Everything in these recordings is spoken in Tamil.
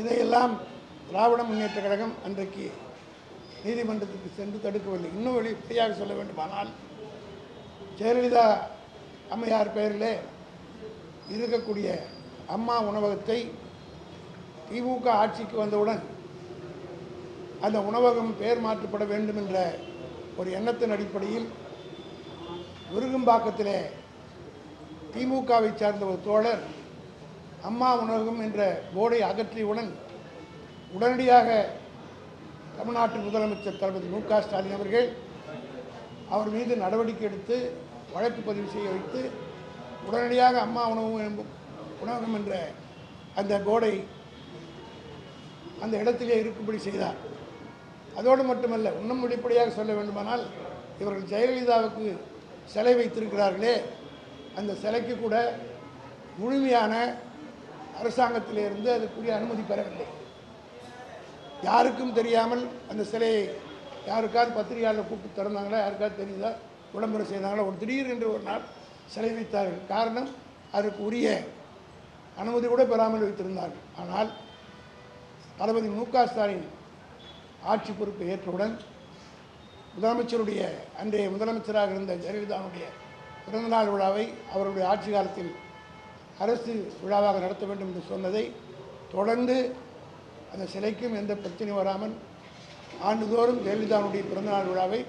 இதையெல்லாம் திராவிட முன்னேற்றக் கழகம் அன்றைக்கு நீதிமன்றத்துக்கு சென்று தடுக்கவில்லை. இன்னும் வெளிப்படையாக சொல்ல வேண்டுமானால், ஜெயலலிதா அம்மையார் பெயரிலே இருக்கக்கூடிய அம்மா உணவகத்தை திமுக ஆட்சிக்கு வந்தவுடன் அந்த உணவகம் பெயர் மாற்றப்பட வேண்டும் என்ற ஒரு எண்ணத்தின் அடிப்படையில் விருகம்பாக்கத்திலே திமுகவை சார்ந்த ஒரு தோழர் அம்மா உணவகம் என்ற போர்டை அகற்றியவுடன் உடனடியாக தமிழ்நாட்டு முதலமைச்சர் தளபதி மு.க. ஸ்டாலின் அவர்கள் அவர் மீது நடவடிக்கை எடுத்து வழக்கு பதிவு செய்ய வைத்து உடனடியாக அம்மா உணவகம் என்ற அந்த போர்டை அந்த இடத்திலே இருக்கும்படி செய்தார். அதோடு மட்டுமல்ல, இன்னும் வெளிப்படையாக சொல்ல வேண்டுமானால், இவர்கள் ஜெயலலிதாவுக்கு சிலை வைத்திருக்கிறார்களே, அந்த சிலைக்கு கூட முழுமையான அரசாங்கத்திலிருந்து அதுக்குரிய அனுமதி பெறவில்லை. யாருக்கும் தெரியாமல் அந்த சிலையை யாருக்காவது பத்திரிகையாளர் கூப்பிட்டு திறந்தாங்களா, யாருக்காவது தெரியுதா, விளம்பரம் செய்தாங்களா, ஒரு திடீரென்று ஒரு நாள் சிலை வைத்தார்கள். காரணம், அதற்கு உரிய அனுமதி கூட பெறாமல் வைத்திருந்தார்கள். ஆனால் தளபதி மு.க. ஸ்டாலின் ஆட்சி பொறுப்பை ஏற்றவுடன் முதலமைச்சருடைய அன்றைய முதலமைச்சராக இருந்த ஜெயலலிதாவுடைய பிறந்தநாள் விழாவை அவருடைய ஆட்சி காலத்தில் அரசு விழாவாக நடத்த வேண்டும் என்று சொன்னதை தொடர்ந்து அந்த சிலைக்கும் எந்த பிரச்சனையும் வராமல் ஆண்டுதோறும் ஜெயலலிதாவுடைய பிறந்தநாள் விழாவை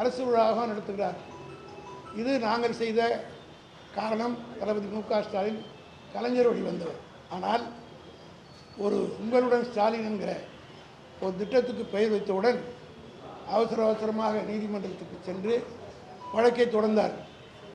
அரசு விழாவாக நடத்துகிறார். இது நாங்கள் செய்த காரணம், தளபதி மு.க. ஸ்டாலின் கலைஞர் வழி வந்தவர். ஆனால் ஒரு உங்களுடன் ஸ்டாலின் என்கிற ஒரு திட்டத்துக்கு பெயர் வைத்தவுடன் அவசரமாக நீதிமன்றத்துக்கு சென்று வழக்கை தொடர்ந்தார்.